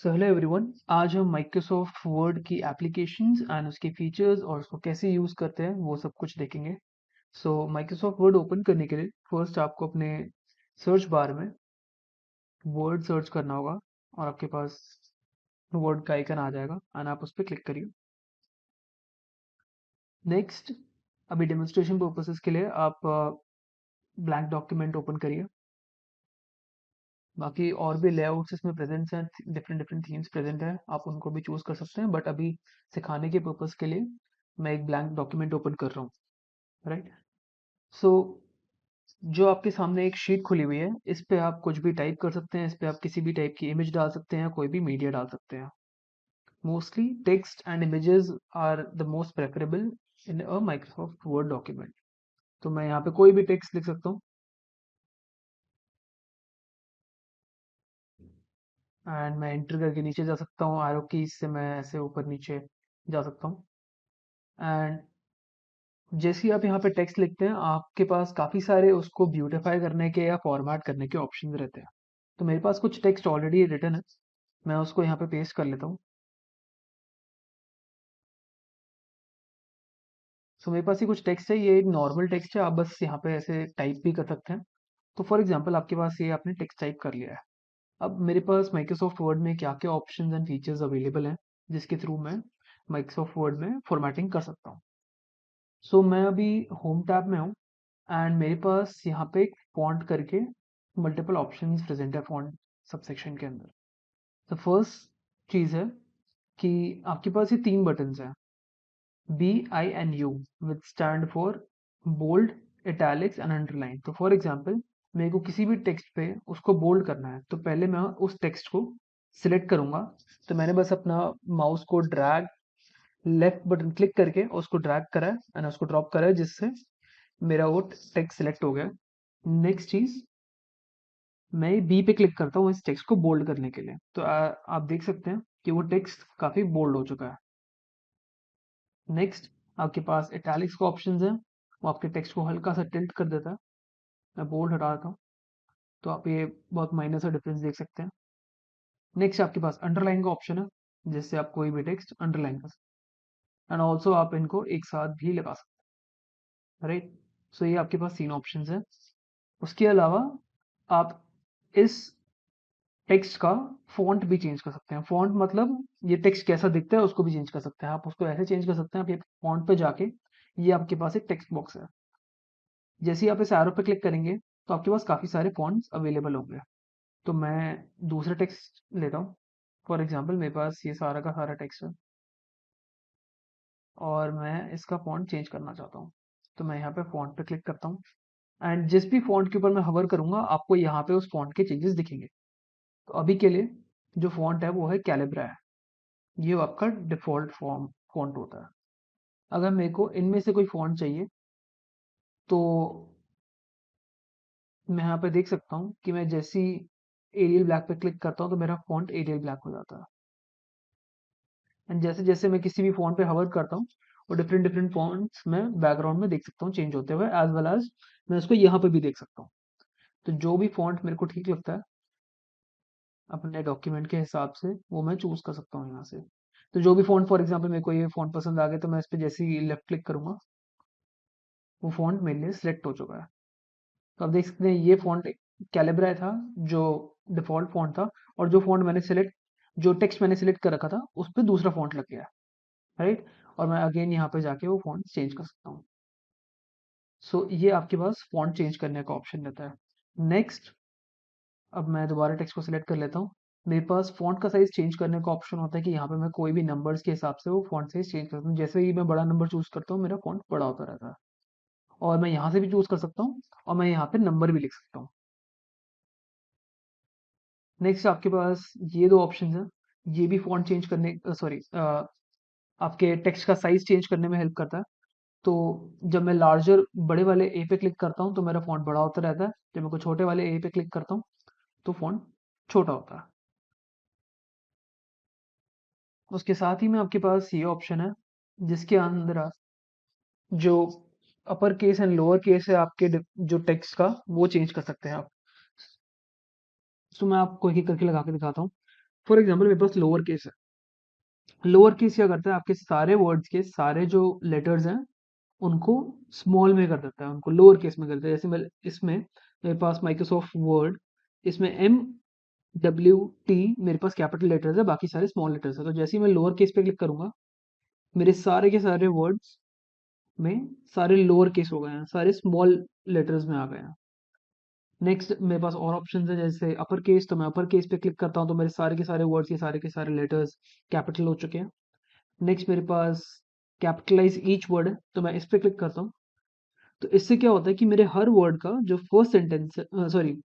So hello everyone. आज हम Microsoft word की एप्लीकेशंस एंड उसके फीचर्स और उसको कैसे यूज़ करते हैं वो सब कुछ देखेंगे। सो माइक्रोसॉफ्ट वर्ड ओपन करने के लिए फर्स्ट आपको अपने सर्च बार में वर्ड सर्च करना होगा और आपके पास वर्ड का आइकन आ जाएगा एंड आप उस पर क्लिक करिए। नेक्स्ट, अभी डेमोन्स्ट्रेशन पर्पसेस के लिए आप ब्लैंक डॉक्यूमेंट ओपन करिए। बाकी और भी लेआउट्स इसमें प्रेजेंट हैं, डिफरेंट डिफरेंट थीम्स प्रेजेंट हैं, आप उनको भी चूज कर सकते हैं, बट अभी सिखाने के पर्पस के लिए मैं एक ब्लैंक डॉक्यूमेंट ओपन कर रहा हूँ। राइट। सो जो आपके सामने एक शीट खुली हुई है, इस पे आप कुछ भी टाइप कर सकते हैं, इस पे आप किसी भी टाइप की इमेज डाल सकते हैं, कोई भी मीडिया डाल सकते हैं। Mostly text and images are the most preferable in a Microsoft Word document. तो मैं यहाँ पे कोई भी टेक्स्ट लिख सकता हूँ एंड मैं एंटर करके नीचे जा सकता हूँ, एरो कीज से मैं ऐसे ऊपर नीचे जा सकता हूँ। एंड जैसे ही आप यहाँ पे टेक्स्ट लिखते हैं, आपके पास काफ़ी सारे उसको ब्यूटीफाई करने के या फॉर्मेट करने के ऑप्शन रहते हैं। तो मेरे पास कुछ टेक्स्ट ऑलरेडी रिटन है, मैं उसको यहाँ पे पेस्ट कर लेता हूँ। सो मेरे पास ये कुछ टेक्स्ट है, ये एक नॉर्मल टेक्स्ट है, आप बस यहाँ पे ऐसे टाइप भी कर सकते हैं। तो फॉर एग्जाम्पल आपके पास ये आपने टेक्स्ट टाइप कर लिया है। अब मेरे पास माइक्रोसॉफ्ट वर्ड में क्या क्या ऑप्शंस एंड फीचर्स अवेलेबल हैं जिसके थ्रू मैं माइक्रोसॉफ्ट वर्ड में फॉर्मेटिंग कर सकता हूँ। सो मैं अभी होम टैब में हूँ एंड मेरे पास यहाँ पे एक फॉन्ट करके मल्टीपल ऑप्शंस प्रेजेंट है फॉन्ट सबसेक्शन के अंदर। तो फर्स्ट चीज़ है कि आपके पास ये तीन बटन्स हैं, BINU, which stand for bold, italics and underline. तो फॉर एग्जांपल मेरे को किसी भी टेक्स्ट पे उसको बोल्ड करना है, तो पहले मैं उस टेक्स्ट को सिलेक्ट करूंगा। तो मैंने बस अपना माउस को ड्रैग लेफ्ट बटन क्लिक करके उसको ड्रैग करा है एंड उसको ड्रॉप करा है, जिससे मेरा वो टेक्स्ट सिलेक्ट हो गया। नेक्स्ट चीज, मैं बी पे क्लिक करता हूँ इस टेक्स्ट को बोल्ड करने के लिए, तो आप देख सकते हैं कि वो टेक्स्ट काफी बोल्ड हो चुका है। नेक्स्ट, आपके पास इटैलिक्स का ऑप्शन है, वो आपके टेक्स्ट को हल्का सा टिल्ट कर देता है। मैं बोल्ड हटा देता हूँ, तो आप ये बहुत माइनर सा डिफरेंस देख सकते हैं। नेक्स्ट, आपके पास अंडरलाइन का ऑप्शन है, जिससे आप कोई भी टेक्स्ट अंडरलाइन कर सकते हैं एंड ऑल्सो आप इनको एक साथ भी लगा सकते हैं। राइट। सो ये आपके पास तीन ऑप्शन है। उसके अलावा आप इस टेक्स्ट का फॉन्ट भी चेंज कर सकते हैं। फॉन्ट मतलब ये टेक्स्ट कैसा दिखता है उसको भी चेंज कर सकते हैं। आप उसको ऐसे चेंज कर सकते हैं, आप ये फॉन्ट पे जाके, ये आपके पास एक टेक्स्ट बॉक्स है, जैसे ही आप इस एरो पे क्लिक करेंगे तो आपके पास काफ़ी सारे फॉन्ट्स अवेलेबल होंगे। तो मैं दूसरा टेक्स्ट लेता हूँ। फॉर एग्जांपल मेरे पास ये सारा का सारा टेक्स्ट है और मैं इसका फॉन्ट चेंज करना चाहता हूँ। तो मैं यहाँ पे फॉन्ट पे क्लिक करता हूँ एंड जिस भी फॉन्ट के ऊपर मैं हवर करूंगा, आपको यहाँ पे उस फॉन्ट के चेंजेस दिखेंगे। तो अभी के लिए जो फॉन्ट है वो है कैलिब्रा है, ये आपका डिफॉल्ट फॉर्म फॉन्ट होता है। अगर मेरे को इनमें से कोई फॉन्ट चाहिए, तो मैं यहाँ पे देख सकता हूँ कि मैं जैसी एरियल ब्लैक पे क्लिक करता हूँ तो मेरा फॉन्ट एरियल ब्लैक हो जाता है। एंड जैसे जैसे मैं किसी भी फॉन्ट पे हवर करता हूँ, वो डिफरेंट डिफरेंट फॉन्ट्स मैं बैकग्राउंड में देख सकता हूँ चेंज होते हुए, एज वेल एज मैं उसको यहाँ पे भी देख सकता हूँ। तो जो भी फॉन्ट मेरे को ठीक लगता है अपने डॉक्यूमेंट के हिसाब से, वो मैं चूज कर सकता हूँ यहाँ से। तो जो भी फॉन्ट, फॉर एग्जाम्पल मेरे को ये फॉन्ट पसंद आ गया, तो मैं इस पर जैसे ही लेफ्ट क्लिक करूंगा, वो फॉन्ट मेरे लिए सिलेक्ट हो चुका है। तो आप देख सकते हैं ये फॉन्ट कैलिब्रा था, जो डिफॉल्ट फॉन्ट था, और जो फॉन्ट मैंने सिलेक्ट, जो टेक्स्ट मैंने सिलेक्ट कर रखा था उस पर दूसरा फॉन्ट लग गया। राइट। और मैं अगेन यहाँ पे जाके वो फॉन्ट चेंज कर सकता हूँ। सो ये आपके पास फॉन्ट चेंज करने का ऑप्शन रहता है। नेक्स्ट, अब मैं दोबारा टेक्स्ट को सिलेक्ट कर लेता हूँ। मेरे पास फॉन्ट का साइज चेंज करने का ऑप्शन होता है कि यहाँ पे मैं कोई भी नंबर्स के हिसाब से वो फॉन्ट साइज चेंज कर सकता हूँ। जैसे ही मैं बड़ा नंबर चूज करता हूँ, मेरा फॉन्ट बड़ा होता रहता है। और मैं यहाँ से भी चूज कर सकता हूँ और मैं यहाँ पे नंबर भी लिख सकता हूँ। नेक्स्ट, आपके पास ये दो ऑप्शन हैं, ये भी फॉन्ट चेंज करने, सॉरी, आपके टेक्स्ट का साइज चेंज करने में हेल्प करता है। तो जब मैं लार्जर बड़े वाले ए पे क्लिक करता हूँ तो मेरा फॉन्ट बड़ा होता रहता है, जब मैं कोई छोटे वाले ए पे क्लिक करता हूँ तो फॉन्ट छोटा होता है। उसके साथ ही में आपके पास ये ऑप्शन है, जिसके अंदर आप जो upper case and lower case है आपके जो टेक्स्ट का, वो चेंज कर सकते हैं आप। तो मैं आपको एक एक करके लगा के दिखाता हूँ। फॉर एग्जाम्पल मेरे पास लोअर केस है। लोअर केस क्या करता है, आपके सारे वर्ड्स के सारे जो लेटर्स हैं उनको स्मॉल में कर देता है, उनको लोअर केस में कर देता है। जैसे मैं इसमें मेरे पास माइक्रोसॉफ्ट वर्ड, इसमें MWT मेरे पास कैपिटल लेटर्स है, बाकी सारे स्मॉल लेटर्स है। तो जैसे ही मैं लोअर केस पे क्लिक करूंगा, मेरे सारे के सारे वर्ड्स में सारे लोअर केस हो गए हैं, सारे स्मॉल लेटर्स में आ गए हैं। नेक्स्ट मेरे पास और ऑप्शन है, जैसे अपर केस, तो मैं अपर केस पे क्लिक करता हूँ तो मेरे सारे के सारे वर्ड्स के सारे लेटर्स कैपिटल हो चुके हैं। नेक्स्ट मेरे पास कैपिटलाइज ईच वर्ड है, तो मैं इस पे क्लिक करता हूँ। तो इससे क्या होता है कि मेरे हर वर्ड का जो फर्स्ट सेंटेंस सॉरी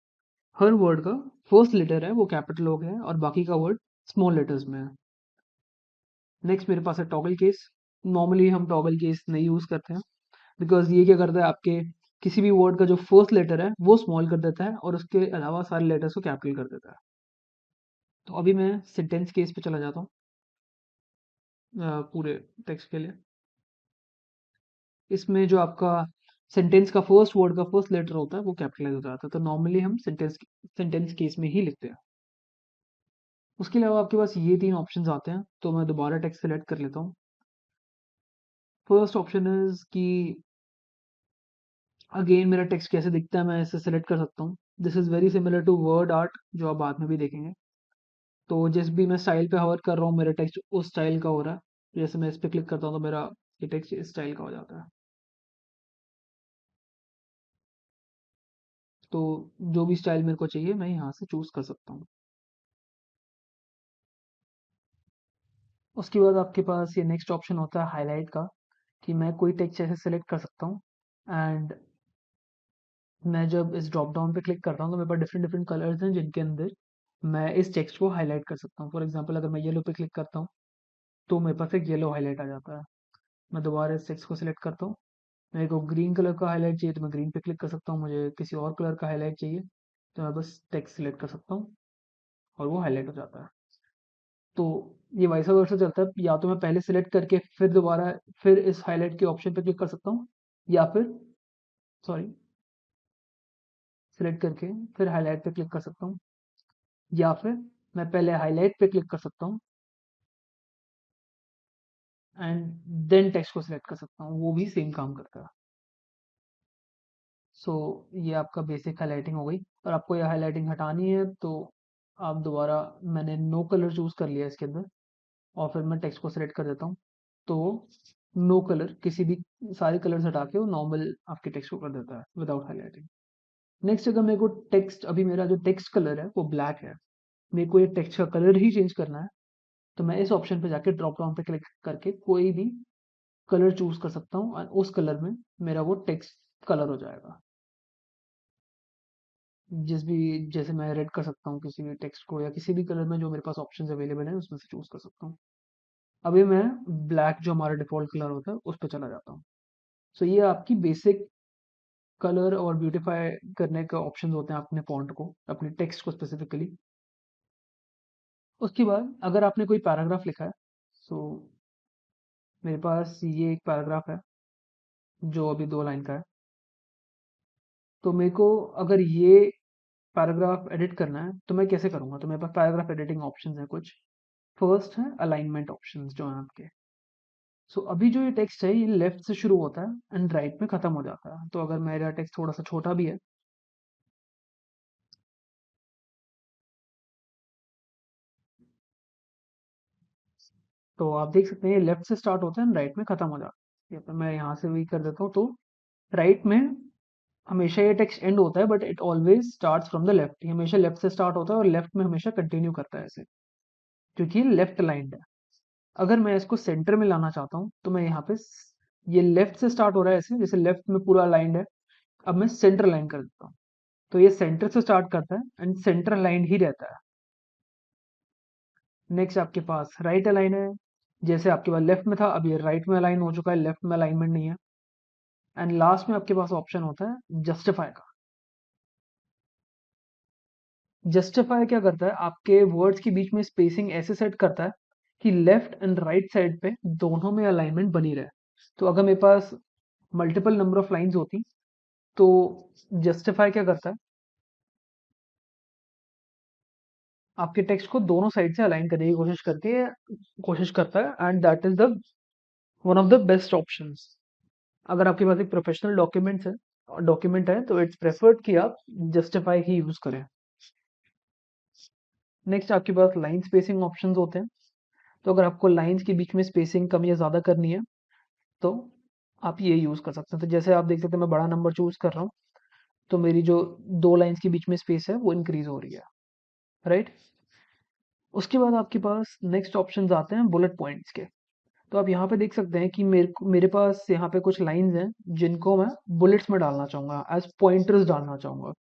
हर वर्ड का फर्स्ट लेटर है वो कैपिटल हो गया है और बाकी का वर्ड स्मॉल लेटर्स में है। नेक्स्ट मेरे पास है टॉगल केस। नॉर्मली हम टॉगल केस नहीं यूज करते हैं, बिकॉज ये क्या करता है, आपके किसी भी वर्ड का जो फर्स्ट लेटर है वो स्मॉल कर देता है और उसके अलावा सारे लेटर्स को कैपिटल कर देता है। तो अभी मैं सेंटेंस केस पे चला जाता हूँ पूरे टेक्स्ट के लिए। इसमें जो आपका सेंटेंस का फर्स्ट वर्ड का फर्स्ट लेटर होता है वो कैपिटलाइज हो जाता है, तो नॉर्मली हम सेंटेंस केस में ही लिखते हैं। उसके अलावा आपके पास ये तीन ऑप्शंस आते हैं, तो मैं दोबारा टेक्स्ट सेलेक्ट कर लेता हूँ। फर्स्ट ऑप्शन इज कि अगेन मेरा टेक्स्ट कैसे दिखता है मैं इसे सेलेक्ट कर सकता हूँ। This is very similar to word art, जो आप बाद में भी देखेंगे। तो जिस भी मैं स्टाइल पे हवर कर रहा हूँ मेरा टेक्स्ट उस स्टाइल का हो रहा है। जैसे मैं इस पे क्लिक करता हूँ तो मेरा ये टेक्स्ट इस स्टाइल का हो जाता है। तो जो भी स्टाइल मेरे को चाहिए मैं यहाँ से चूज कर सकता हूँ। उसके बाद आपके पास ये नेक्स्ट ऑप्शन होता है हाईलाइट का, कि मैं कोई टेक्स्ट ऐसे सेलेक्ट कर सकता हूँ एंड मैं जब इस ड्रॉप डाउन पे क्लिक करता हूँ तो मेरे पास डिफरेंट डिफरेंट कलर्स हैं जिनके अंदर मैं इस टेक्स्ट को हाईलाइट कर सकता हूँ। फॉर एग्जांपल अगर मैं येलो पे क्लिक करता हूँ तो मेरे पास एक येलो हाईलाइट आ जाता है। मैं दोबारा इस टेक्स्ट को सिलेक्ट करता हूँ, मेरे को ग्रीन कलर का हाईलाइट चाहिए तो मैं ग्रीन पे क्लिक कर सकता हूँ, मुझे किसी और कलर का हाईलाइट चाहिए तो मैं बस टेक्स्ट सिलेक्ट कर सकता हूँ और वो हाईलाइट हो जाता है। तो ये वाइस वर्सा चलता है, या तो मैं पहले सिलेक्ट करके फिर दोबारा फिर इस हाईलाइट के ऑप्शन पे क्लिक कर सकता हूँ, या फिर सॉरी सिलेक्ट करके फिर हाईलाइट पे क्लिक कर सकता हूँ, या फिर मैं पहले हाईलाइट पे क्लिक कर सकता हूँ एंड देन टेक्स्ट को सिलेक्ट कर सकता हूँ, वो भी सेम काम करता है। सो ये आपका बेसिक हाईलाइटिंग हो गई। और आपको ये हाईलाइटिंग हटानी है तो आप दोबारा, मैंने नो कलर चूज कर लिया इसके अंदर और फिर मैं टेक्स्ट को सिलेक्ट कर देता हूँ, तो नो कलर किसी भी सारे कलर्स हटा के वो नॉर्मल आपके टेक्स्ट को कर देता है विदाउट हाईलाइटिंग। नेक्स्ट अगर मेरे को टेक्स्ट, अभी मेरा जो टेक्स्ट कलर है वो ब्लैक है, मेरे को ये टेक्स्ट का कलर ही चेंज करना है, तो मैं इस ऑप्शन पे जाके ड्रॉप डाउन पे क्लिक करके कोई भी कलर चूज कर सकता हूँ और उस कलर में मेरा वो टेक्स्ट कलर हो जाएगा। जिस भी, जैसे मैं रेड कर सकता हूँ किसी भी टेक्स्ट को, या किसी भी कलर में जो मेरे पास ऑप्शंस अवेलेबल है उसमें से चूज कर सकता हूँ। अभी मैं ब्लैक जो हमारा डिफॉल्ट कलर होता है उस पर चला जाता हूँ। सो ये आपकी बेसिक कलर और ब्यूटीफाई करने का ऑप्शन होते हैं अपने फॉन्ट को, अपने टेक्स्ट को स्पेसिफिकली। उसके बाद अगर आपने कोई पैराग्राफ लिखा है, सो मेरे पास ये एक पैराग्राफ है जो अभी 2 लाइन का है, तो मेरे को अगर ये पैराग्राफ एडिट करना है तो मैं कैसे करूँगा, तो मेरे पास पैराग्राफ एडिटिंग ऑप्शंस हैं कुछ। फर्स्ट है अलाइनमेंट ऑप्शंस जो हैं आपके। सो अभी जो ये टेक्स्ट है ये लेफ्ट से शुरू होता है एंड राइट में खत्म हो जाता है, तो अगर मेरा टेक्स्ट थोड़ा सा छोटा भी है तो आप देख सकते हैं ये लेफ्ट से स्टार्ट होता है एंड राइट में खत्म हो जाता है। या तो मैं यहाँ से भी कर देता हूँ, तो राइट में हमेशा ये टेक्स्ट एंड होता है but it always starts from the left, ये हमेशा लेफ्ट से स्टार्ट होता है और लेफ्ट में हमेशा कंटिन्यू करता है ऐसे, क्योंकि ये लेफ्ट अलाइंड है। अगर मैं इसको सेंटर में लाना चाहता हूँ तो मैं यहाँ पे ये लेफ्ट से स्टार्ट हो रहा है ऐसे, जैसे लेफ्ट में पूरा अलाइंड है, अब मैं सेंटर लाइन कर देता हूँ, तो ये सेंटर से स्टार्ट करता है एंड सेंटर लाइन ही रहता है। नेक्स्ट आपके पास राइट अलाइन है, जैसे आपके पास लेफ्ट में था अब ये राइट में अलाइन हो चुका है, लेफ्ट में अलाइनमेंट नहीं है। एंड लास्ट में आपके पास ऑप्शन होता है जस्टिफाई का। जस्टिफाई क्या करता है, आपके वर्ड्स के बीच में स्पेसिंग ऐसे सेट करता है कि लेफ्ट एंड राइट साइड पे दोनों में अलाइनमेंट बनी रहे। तो अगर मेरे पास मल्टीपल नंबर ऑफ लाइंस होती तो जस्टिफाई क्या करता है, आपके टेक्स्ट को दोनों साइड से अलाइन करने की कोशिश करता है, and that is the one of the best options. अगर आपके पास एक प्रोफेशनल डॉक्यूमेंट है तो इट्स प्रेफर्ड कि आप जस्टिफाई ही यूज करें। नेक्स्ट आपके पास लाइन स्पेसिंग ऑप्शंस होते हैं। तो अगर आपको लाइंस के बीच में स्पेसिंग कम या ज़्यादा करनी है तो आप ये यूज़ कर सकते हैं। तो जैसे आप देख सकते हैं मैं बड़ा नंबर चूज़ कर रहा हूँ, तो मेरी जो 2 लाइन्स के बीच में स्पेस है वो इंक्रीज़ हो रही है, राइट? उसके बाद आपके पास नेक्स्ट ऑप्शंस आते हैं बुलेट पॉइंट्स के। तो आप यहाँ पे देख सकते हैं कि मेरे पास यहाँ पे कुछ लाइन्स हैं जिनको मैं बुलेट्स में डालना चाहूँगा, एज़ पॉइंटर्स डालना चाहूँगा।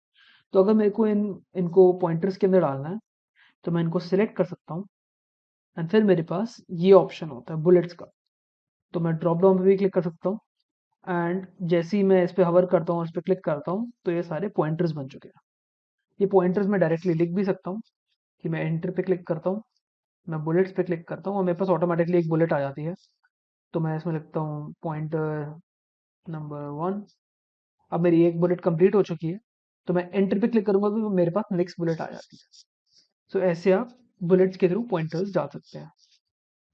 तो अगर मेरे को इनको पॉइंटर्स के अंदर डालना है, तो मैं इनको सिलेक्ट कर सकता हूँ, एंड फिर मेरे पास ये ऑप्शन होता है बुलेट्स का। तो मैं ड्रॉप डाउन पे भी क्लिक कर सकता हूँ, एंड जैसे ही मैं इस पे हवर करता हूँ और इस पे क्लिक करता हूँ तो ये सारे पॉइंटर्स बन चुके हैं। ये पॉइंटर्स मैं डायरेक्टली लिख भी सकता हूँ कि मैं एंटर पे क्लिक करता हूँ, मैं बुलेट्स पे क्लिक करता हूँ और मेरे पास ऑटोमेटिकली एक बुलेट आ जाती है। तो मैं इसमें लिखता हूँ पॉइंटर नंबर 1। अब मेरी एक बुलेट कंप्लीट हो चुकी है, तो मैं एंटर पे क्लिक करूंगा तो मेरे पास नेक्स्ट बुलेट आ जाती है। सो ऐसे आप बुलेट्स के थ्रू पॉइंटर्स डाल सकते हैं।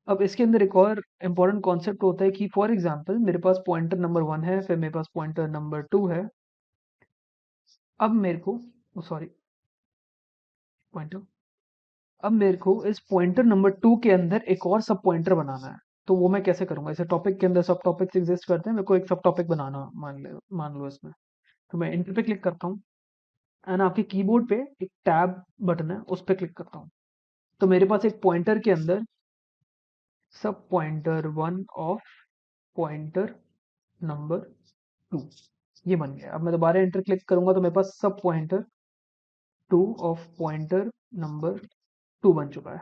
अब इसके अंदर एक और इम्पॉर्टेंट कॉन्सेप्ट होता है कि फॉर एग्जांपल मेरे पास पॉइंटर नंबर 1 है, फिर मेरे पास पॉइंटर नंबर 2 है। अब मेरे को सॉरी पॉइंटर अब मेरे को इस पॉइंटर नंबर 2 के अंदर एक और सब पॉइंटर बनाना है। तो वो मैं कैसे करूंगा? इसे टॉपिक के अंदर सब टॉपिक्स एग्जिस्ट करते हैं, मेरे को एक सब टॉपिक बनाना मान लो इसमें। तो मैं इंटर पे क्लिक करता हूँ, एंड आपके कीबोर्ड पे एक टैब बटन है, उस पर क्लिक करता हूँ। तो मेरे पास एक पॉइंटर के अंदर सब पॉइंटर 1 ऑफ पॉइंटर नंबर 2 ये बन गया। अब मैं दोबारा एंटर क्लिक करूंगा तो मेरे पास सब पॉइंटर 2 ऑफ पॉइंटर नंबर 2 बन चुका है,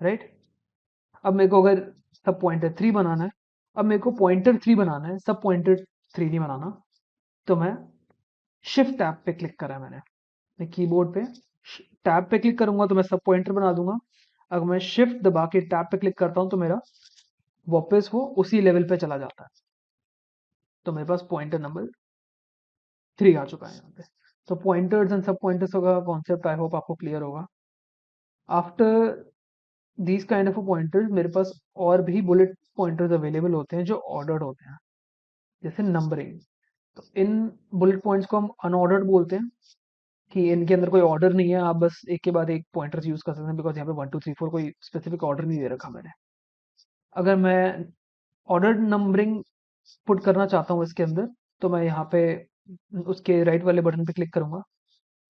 राइट? अब मेरे को अगर सब पॉइंटर 3 बनाना है, अब मेरे को पॉइंटर 3 बनाना है, सब पॉइंटर 3 नहीं बनाना। तो मैं शिफ्ट टैब पे क्लिक करा मैंने, मैं कीबोर्ड पे टैब पे क्लिक करूंगा तो मैं सब पॉइंटर बना दूंगा। अगर मैं शिफ्ट दबा के टैब पे क्लिक करता हूं तो मेरा वापस वो उसी लेवल पे चला जाता है। तो मेरे पास पॉइंटर नंबर 3 आ चुका है यहाँ पे। तो पॉइंटर्स एंड सब पॉइंटर्स का कॉन्सेप्ट आई होप आपको क्लियर होगा। After these kind of pointers मेरे पास और भी बुलेट पॉइंटर्स अवेलेबल होते हैं जो ऑर्डर्ड होते हैं, जैसे नंबरिंग। तो इन बुलेट पॉइंट्स को हम अनऑर्डर्ड बोलते हैं कि इनके अंदर कोई ऑर्डर नहीं है, आप बस एक के बाद एक पॉइंटर्स यूज कर सकते हैं, बिकॉज यहाँ पे 1 2 3 4 कोई स्पेसिफिक ऑर्डर नहीं दे रखा मैंने। अगर मैं ऑर्डर्ड नंबरिंग पुट करना चाहता हूँ इसके अंदर, तो मैं यहाँ पे उसके राइट वाले बटन पे क्लिक करूंगा।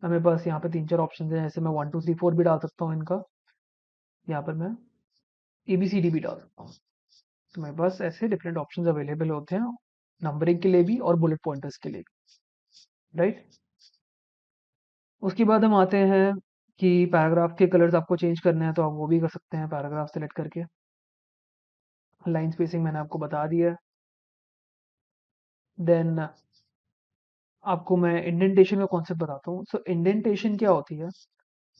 अब मेरे पास यहाँ पे 3 4 ऑप्शन है, जैसे मैं 1 2 3 4 भी डाल सकता हूँ इनका, यहाँ पर मैं ABCD भी डाल सकता हूँ। तो मेरे पास ऐसे डिफरेंट ऑप्शंस अवेलेबल होते हैं नंबरिंग के लिए भी और बुलेट पॉइंटर्स के लिए भी, राइट? उसके बाद हम आते हैं कि पैराग्राफ के कलर्स आपको चेंज करने हैं तो आप वो भी कर सकते हैं पैराग्राफ सेलेक्ट करके। लाइन स्पेसिंग मैंने आपको बता दिया है। देन आपको मैं इंडेंटेशन का कॉन्सेप्ट बताता हूँ। सो इंडेंटेशन क्या होती है?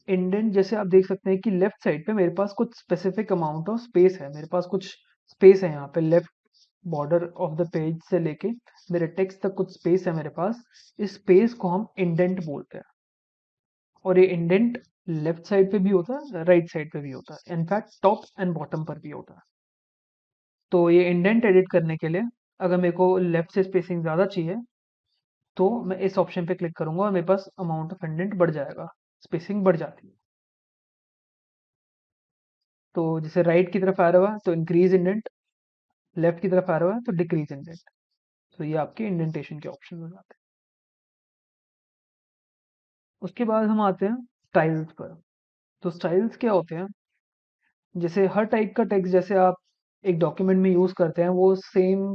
इंडेंट जैसे आप देख सकते हैं कि लेफ्ट साइड पे मेरे पास कुछ स्पेसिफिक अमाउंट ऑफ स्पेस है, मेरे पास कुछ स्पेस है यहाँ पे left border of the page से लेके मेरे टेक्स्ट तक कुछ स्पेस है मेरे पास। इस स्पेस को हम इंडेंट बोलते हैं, और ये इंडेंट लेफ्ट साइड पे भी होता है, राइट साइड पे भी होता है, इनफैक्ट टॉप एंड बॉटम पर भी होता है। तो ये इंडेंट एडिट करने के लिए अगर मेरे को लेफ्ट से स्पेसिंग ज़्यादा चाहिए तो मैं इस ऑप्शन पे क्लिक करूंगा और मेरे पास अमाउंट ऑफ इंडेंट बढ़ जाएगा, स्पेसिंग बढ़ जाती है। तो जैसे राइट की तरफ आ रहा है तो इंक्रीज इंडेंट, लेफ्ट की तरफ आ रहा है तो डिक्रीज इंडेंट। तो ये आपके इंडेंटेशन के ऑप्शन हो जाते हैं। उसके बाद हम आते हैं स्टाइल्स पर। तो स्टाइल्स क्या होते हैं? जैसे हर टाइप का टेक्स्ट जैसे आप एक डॉक्यूमेंट में यूज करते हैं वो सेम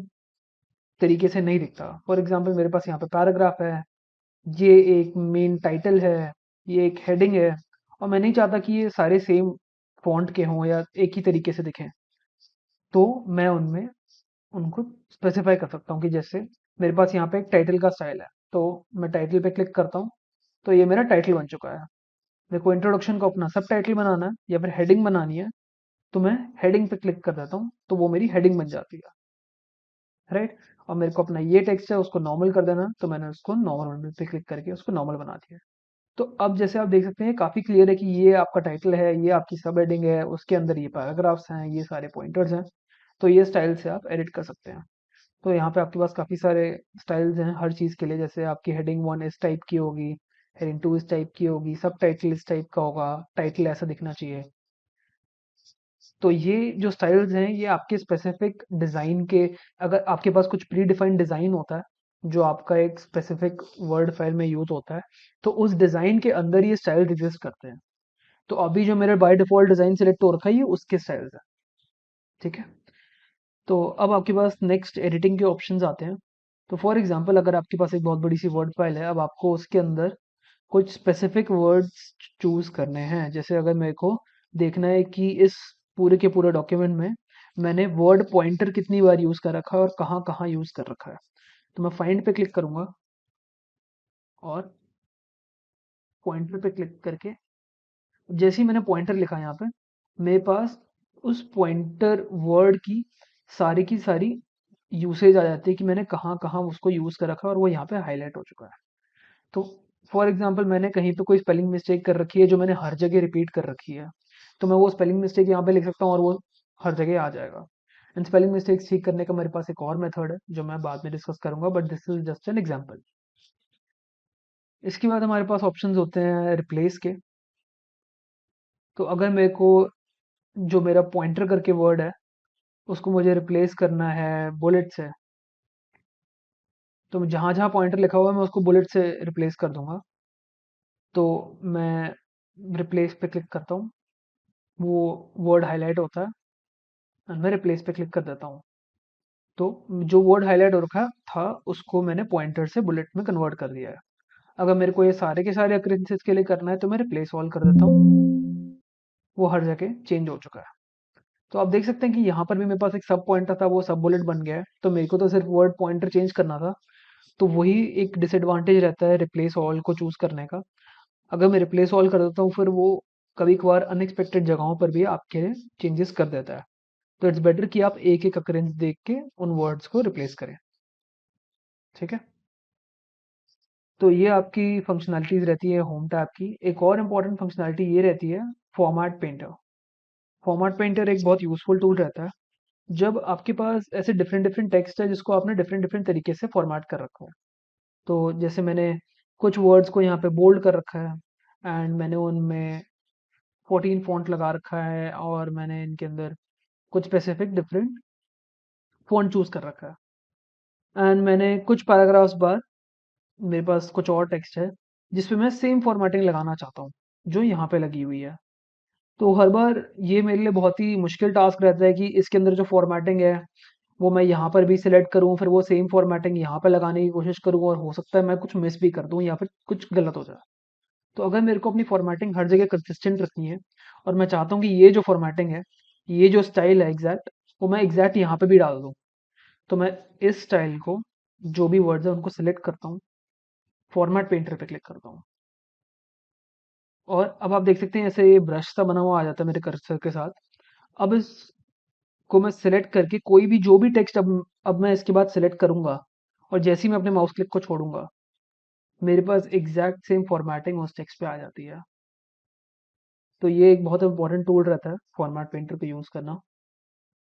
तरीके से नहीं दिखता। फॉर एग्जाम्पल मेरे पास यहाँ पे पैराग्राफ है, ये एक मेन टाइटल है, ये एक हेडिंग है, और मैं नहीं चाहता कि ये सारे सेम फॉन्ट के हों या एक ही तरीके से दिखें। तो मैं उनमें उनको स्पेसिफाई कर सकता हूँ कि जैसे मेरे पास यहाँ पे एक टाइटल का स्टाइल है, तो मैं टाइटल पे क्लिक करता हूँ तो ये मेरा टाइटल बन चुका है। मेरे को इंट्रोडक्शन को अपना सब टाइटल बनाना है या फिर हेडिंग बनानी है, तो मैं हेडिंग पे क्लिक कर देता हूँ तो वो मेरी हेडिंग बन जाती है, राइट? और मेरे को अपना ये टेक्स्ट है उसको नॉर्मल कर देना है, तो मैंने उसको नॉर्मल पे क्लिक करके उसको नॉर्मल बना दिया। तो अब जैसे आप देख सकते हैं काफ़ी क्लियर है कि ये आपका टाइटल है, ये आपकी सब हेडिंग है, उसके अंदर ये पैराग्राफ्स हैं, ये सारे पॉइंटर्स हैं। तो ये स्टाइल से आप एडिट कर सकते हैं। तो यहाँ पे आपके पास काफ़ी सारे स्टाइल्स हैं हर चीज़ के लिए। जैसे आपकी हेडिंग 1 इस टाइप की होगी, हेडिंग 2 इस टाइप की होगी, सब टाइटल इस टाइप का होगा, टाइटल ऐसा दिखना चाहिए। तो ये जो स्टाइल्स हैं ये आपके स्पेसिफिक डिज़ाइन के, अगर आपके पास कुछ प्री डिफाइंड डिज़ाइन होता है जो आपका एक स्पेसिफिक वर्ड फाइल में यूज होता है, तो उस डिज़ाइन के अंदर ये स्टाइल एग्जिस्ट करते हैं। तो अभी जो मेरे बाय डिफ़ॉल्ट डिज़ाइन सेलेक्ट हो रखा है ये उसके स्टाइल्स है। ठीक है। तो अब आपके पास नेक्स्ट एडिटिंग के ऑप्शंस आते हैं। तो फॉर एग्जांपल अगर आपके पास एक बहुत बड़ी सी वर्ड फाइल है, अब आपको उसके अंदर कुछ स्पेसिफिक वर्ड्स चूज करने हैं। जैसे अगर मेरे को देखना है कि इस पूरे के पूरे डॉक्यूमेंट में मैंने वर्ड पॉइंटर कितनी बार यूज कर रखा है और कहाँ कहाँ यूज कर रखा है, तो मैं फाइंड पे क्लिक करूंगा और पॉइंटर पे क्लिक करके जैसे ही मैंने पॉइंटर लिखा यहाँ पे, मेरे पास उस पॉइंटर वर्ड की सारी यूसेज आ जाती है कि मैंने कहाँ कहाँ उसको यूज कर रखा है और वो यहाँ पे हाईलाइट हो चुका है। तो फॉर एग्जाम्पल मैंने कहीं पे कोई स्पेलिंग मिस्टेक कर रखी है जो मैंने हर जगह रिपीट कर रखी है, तो मैं वो स्पेलिंग मिस्टेक यहाँ पे लिख सकता हूँ और वो हर जगह आ जाएगा। एंड स्पेलिंग मिस्टेक्स ठीक करने का मेरे पास एक और मेथड है जो मैं बाद में डिस्कस करूंगा, but this is just an example. इसके बाद हमारे पास ऑप्शंस होते हैं रिप्लेस के। तो अगर मेरे को जो मेरा पॉइंटर करके वर्ड है उसको मुझे रिप्लेस करना है बुलेट से, तो जहाँ जहाँ पॉइंटर लिखा हुआ है मैं उसको बुलेट से रिप्लेस कर दूंगा। तो मैं रिप्लेस पे क्लिक करता हूँ, वो वर्ड हाईलाइट होता है और मैं रिप्लेस पे क्लिक कर देता हूँ। तो जो वर्ड हाईलाइट हो रखा था उसको मैंने पॉइंटर से बुलेट में कन्वर्ट कर दिया है। अगर मेरे को ये सारे के सारे अक्रेंसेस के लिए करना है तो मैं रिप्लेस ऑल कर देता हूँ, वो हर जगह चेंज हो चुका है। तो आप देख सकते हैं कि यहाँ पर भी मेरे पास एक सब पॉइंटर था, वो सब बुलेट बन गया है। तो मेरे को तो सिर्फ वर्ड पॉइंटर चेंज करना था। तो वही एक डिसएडवांटेज रहता है रिप्लेस ऑल को चूज करने का। अगर मैं रिप्लेस ऑल कर देता हूँ फिर वो कभी कभार अनएक्सपेक्टेड जगहों पर भी आपके लिए चेंजेस कर देता है। तो इट्स बेटर कि आप एक एक अकरेंस देख के उन वर्ड्स को रिप्लेस करें। ठीक है। तो ये आपकी फंक्शनैलिटीज रहती है होम टैब की। एक और इम्पॉर्टेंट फंक्शनैलिटी ये रहती है फॉर्मेट पेंटर। फॉर्मेट पेंटर एक बहुत यूजफुल टूल रहता है जब आपके पास ऐसे डिफरेंट डिफरेंट टेक्स्ट है जिसको आपने डिफरेंट डिफरेंट तरीके से फॉर्मेट कर रखा है। तो जैसे मैंने कुछ वर्ड्स को यहाँ पे बोल्ड कर रखा है एंड मैंने उनमें 14 फॉन्ट लगा रखा है और मैंने इनके अंदर कुछ स्पेसिफिक डिफरेंट फॉन्ट चूज कर रखा है एंड मैंने कुछ पैराग्राफ्स बाद मेरे पास कुछ और टेक्स्ट है जिसपे मैं सेम फॉर्मेटिंग लगाना चाहता हूँ जो यहाँ पे लगी हुई है। तो हर बार ये मेरे लिए बहुत ही मुश्किल टास्क रहता है कि इसके अंदर जो फॉर्मेटिंग है वो मैं यहाँ पर भी सिलेक्ट करूँ, फिर वो सेम फॉर्मेटिंग यहाँ पे लगाने की कोशिश करूँ और हो सकता है मैं कुछ मिस भी कर दूँ या फिर कुछ गलत हो जाए। तो अगर मेरे को अपनी फॉर्मेटिंग हर जगह कंसिस्टेंट रखनी है और मैं चाहता हूँ कि ये जो फॉर्मेटिंग है, ये जो स्टाइल है एग्जैक्ट, वो मैं एग्जैक्ट यहाँ पे भी डाल दूँ, तो मैं इस स्टाइल को, जो भी वर्ड्स है उनको सिलेक्ट करता हूँ, फॉर्मेट पेंटर पे क्लिक करता हूँ और अब आप देख सकते हैं ऐसे ये ब्रश सा बना हुआ आ जाता है मेरे कर्सर के साथ। अब इसको मैं सिलेक्ट करके कोई भी जो भी टेक्स्ट अब मैं इसके बाद सिलेक्ट करूंगा और जैसे ही मैं अपने माउस क्लिक को छोड़ूंगा मेरे पास एग्जैक्ट सेम फॉर्मेटिंग उस टेक्स्ट पे आ जाती है। तो ये एक बहुत इंपॉर्टेंट टूल रहता है फॉर्मेट पेंटर को यूज़ करना।